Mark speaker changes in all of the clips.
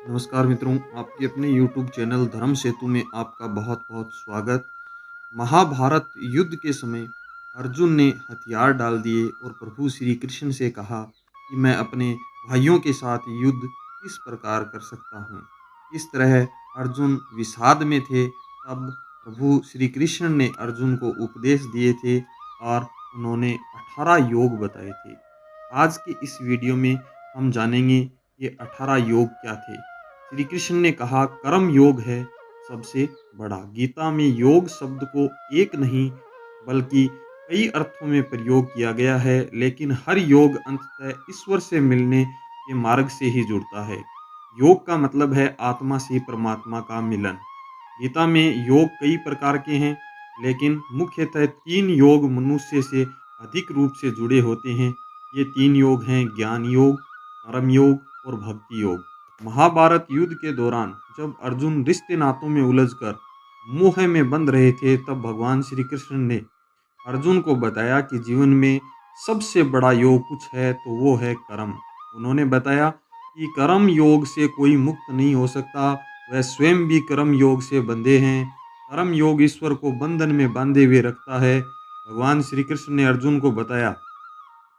Speaker 1: नमस्कार मित्रों, आपके अपने YouTube चैनल धर्म सेतु में आपका बहुत-बहुत स्वागत। महाभारत युद्ध के समय अर्जुन ने हथियार डाल दिए और प्रभु श्री कृष्ण से कहा कि मैं अपने भाइयों के साथ युद्ध किस प्रकार कर सकता हूँ। इस तरह अर्जुन विषाद में थे, तब प्रभु श्री कृष्ण ने अर्जुन को उपदेश दिए थे और उन्होंने 18 योग बताए थे। आज के इस वीडियो में हम जानेंगे ये 18 योग क्या थे। श्री कृष्ण ने कहा कर्म योग है सबसे बड़ा। गीता में योग शब्द को एक नहीं बल्कि कई अर्थों में प्रयोग किया गया है, लेकिन हर योग अंततः ईश्वर से मिलने के मार्ग से ही जुड़ता है। योग का मतलब है आत्मा से परमात्मा का मिलन। गीता में योग कई प्रकार के हैं, लेकिन मुख्यतः 3 योग मनुष्य से अधिक रूप से जुड़े होते हैं। ये 3 योग हैं ज्ञान योग, कर्म योग और भक्ति योग। महाभारत युद्ध के दौरान जब अर्जुन रिश्ते नातों में उलझकर मोह में बंध रहे थे, तब भगवान श्री कृष्ण ने अर्जुन को बताया कि जीवन में सबसे बड़ा योग कुछ है तो वो है कर्म। उन्होंने बताया कि कर्म योग से कोई मुक्त नहीं हो सकता, वह स्वयं भी कर्म योग से बंधे हैं। कर्म योग ईश्वर को बंधन में बांधे हुए रखता है। भगवान श्री कृष्ण ने अर्जुन को बताया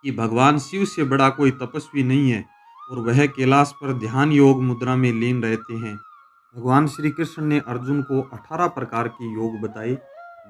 Speaker 1: कि भगवान शिव से बड़ा कोई तपस्वी नहीं है और वह कैलाश पर ध्यान योग मुद्रा में लीन रहते हैं। भगवान श्री कृष्ण ने अर्जुन को 18 प्रकार के योग बताए।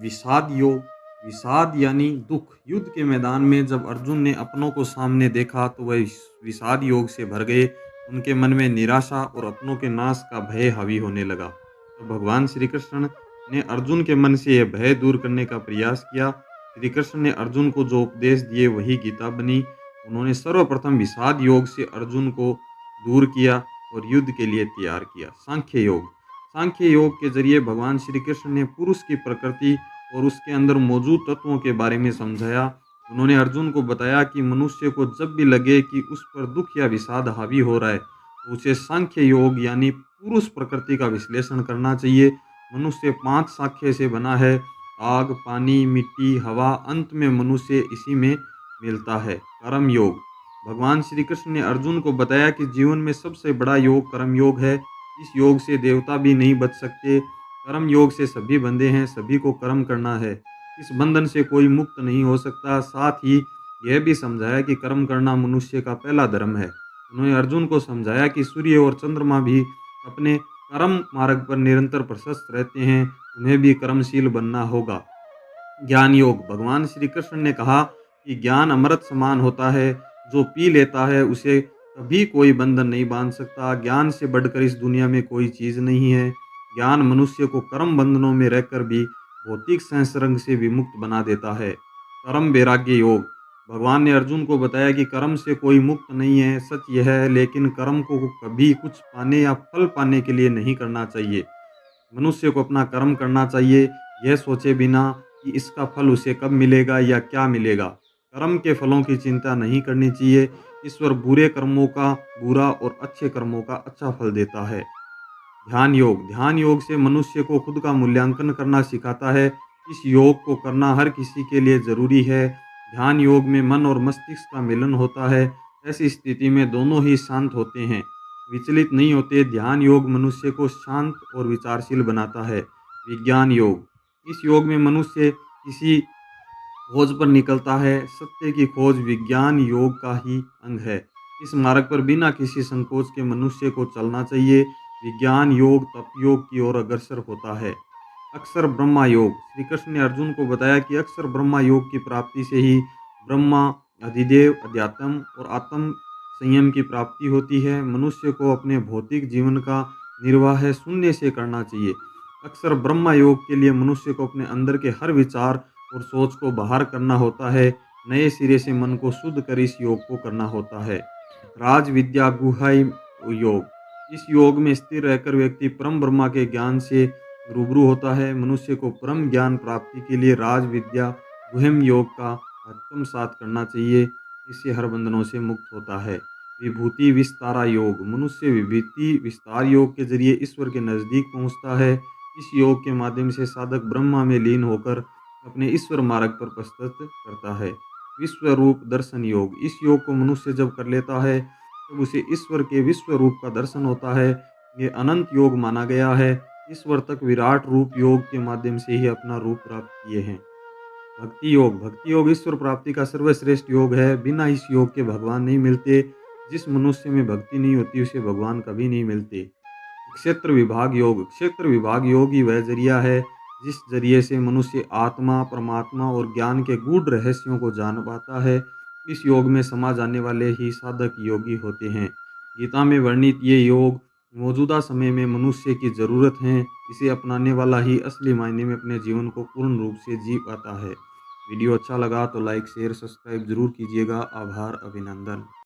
Speaker 1: विषाद योग, विषाद यानी दुख। युद्ध के मैदान में जब अर्जुन ने अपनों को सामने देखा तो वह विषाद योग से भर गए। उनके मन में निराशा और अपनों के नाश का भय हावी होने लगा। तो भगवान श्री कृष्ण ने अर्जुन के मन से यह भय दूर करने का प्रयास किया। श्री कृष्ण ने अर्जुन को जो उपदेश दिए वही गीता बनी। उन्होंने सर्वप्रथम विषाद योग से अर्जुन को दूर किया और युद्ध के लिए तैयार किया। सांख्य योग, सांख्य योग के जरिए भगवान श्री कृष्ण ने पुरुष की प्रकृति और उसके अंदर मौजूद तत्वों के बारे में समझाया। उन्होंने अर्जुन को बताया कि मनुष्य को जब भी लगे कि उस पर दुख या विषाद हावी हो रहा है, तो उसे सांख्य योग यानी पुरुष प्रकृति का विश्लेषण करना चाहिए। मनुष्य 5 सांख्य से बना है: आग, पानी, मिट्टी, हवा। अंत में मनुष्य इसी में मिलता है। कर्म योग, भगवान श्री कृष्ण ने अर्जुन को बताया कि जीवन में सबसे बड़ा योग कर्म योग है। इस योग से देवता भी नहीं बच सकते। कर्म योग से सभी बंधे हैं, सभी को कर्म करना है। इस बंधन से कोई मुक्त नहीं हो सकता। साथ ही यह भी समझाया कि कर्म करना मनुष्य का पहला धर्म है। उन्होंने अर्जुन को समझाया कि सूर्य और चंद्रमा भी अपने कर्म मार्ग पर निरंतर प्रशस्त रहते हैं, तुम्हें भी कर्मशील बनना होगा। ज्ञान योग, भगवान श्री कृष्ण ने कहा कि ज्ञान अमृत समान होता है, जो पी लेता है उसे कभी कोई बंधन नहीं बांध सकता। ज्ञान से बढ़कर इस दुनिया में कोई चीज़ नहीं है। ज्ञान मनुष्य को कर्म बंधनों में रहकर भी भौतिक संसर्ग से विमुक्त बना देता है। कर्म वैराग्य योग, भगवान ने अर्जुन को बताया कि कर्म से कोई मुक्त नहीं है। सच यह है, लेकिन कर्म को कभी कुछ पाने या फल पाने के लिए नहीं करना चाहिए। मनुष्य को अपना कर्म करना चाहिए, यह सोचे बिना कि इसका फल उसे कब मिलेगा या क्या मिलेगा। कर्म के फलों की चिंता नहीं करनी चाहिए। ईश्वर बुरे कर्मों का बुरा और अच्छे कर्मों का अच्छा फल देता है। ध्यान योग, ध्यान योग से मनुष्य को खुद का मूल्यांकन करना सिखाता है। इस योग को करना हर किसी के लिए जरूरी है। ध्यान योग में मन और मस्तिष्क का मिलन होता है। ऐसी स्थिति में दोनों ही शांत होते हैं, विचलित नहीं होते। ध्यान योग मनुष्य को शांत और विचारशील बनाता है। विज्ञान योग, इस योग में मनुष्य किसी खोज पर निकलता है। सत्य की खोज विज्ञान योग का ही अंग है। इस मार्ग पर बिना किसी संकोच के मनुष्य को चलना चाहिए। विज्ञान योग तप योग की ओर अग्रसर होता है। अक्षर ब्रह्मा योग, श्री कृष्ण ने अर्जुन को बताया कि अक्षर ब्रह्मा योग की प्राप्ति से ही ब्रह्मा, अधिदेव, अध्यात्म और आत्म संयम की प्राप्ति होती है। मनुष्य को अपने भौतिक जीवन का निर्वाह शून्य से करना चाहिए। अक्षर ब्रह्मा योग के लिए मनुष्य को अपने अंदर के हर विचार और सोच को बाहर करना होता है। नए सिरे से मन को शुद्ध कर इस योग को करना होता है। राज विद्या गुहाई योग, इस योग में स्थिर रहकर व्यक्ति परम ब्रह्मा के ज्ञान से रूबरू होता है। मनुष्य को परम ज्ञान प्राप्ति के लिए राज विद्या गुहम योग का आत्मसात करना चाहिए। इससे हर बंधनों से मुक्त होता है। विभूति विस्तारा योग, मनुष्य विभूति विस्तार योग के जरिए ईश्वर के नज़दीक पहुंचता है। इस योग के माध्यम से साधक ब्रह्मा में लीन होकर अपने ईश्वर मार्ग पर प्रस्तुत करता है। विश्व रूप दर्शन योग, इस योग को मनुष्य जब कर लेता है तब उसे ईश्वर के विश्व रूप का दर्शन होता है। ये अनंत योग माना गया है। ईश्वर तक विराट रूप योग के माध्यम से ही अपना रूप प्राप्त किए हैं। भक्ति योग ईश्वर प्राप्ति का सर्वश्रेष्ठ योग है। बिना इस योग के भगवान नहीं मिलते। जिस मनुष्य में भक्ति नहीं होती उसे भगवान कभी नहीं मिलते। क्षेत्र विभाग योग ही वह जरिया है जिस जरिए से मनुष्य आत्मा, परमात्मा और ज्ञान के गूढ़ रहस्यों को जान पाता है। इस योग में समा जाने वाले ही साधक योगी होते हैं। गीता में वर्णित ये योग मौजूदा समय में मनुष्य की ज़रूरत है। इसे अपनाने वाला ही असली मायने में अपने जीवन को पूर्ण रूप से जी पाता है। वीडियो अच्छा लगा तो लाइक, शेयर, सब्सक्राइब जरूर कीजिएगा। आभार, अभिनंदन।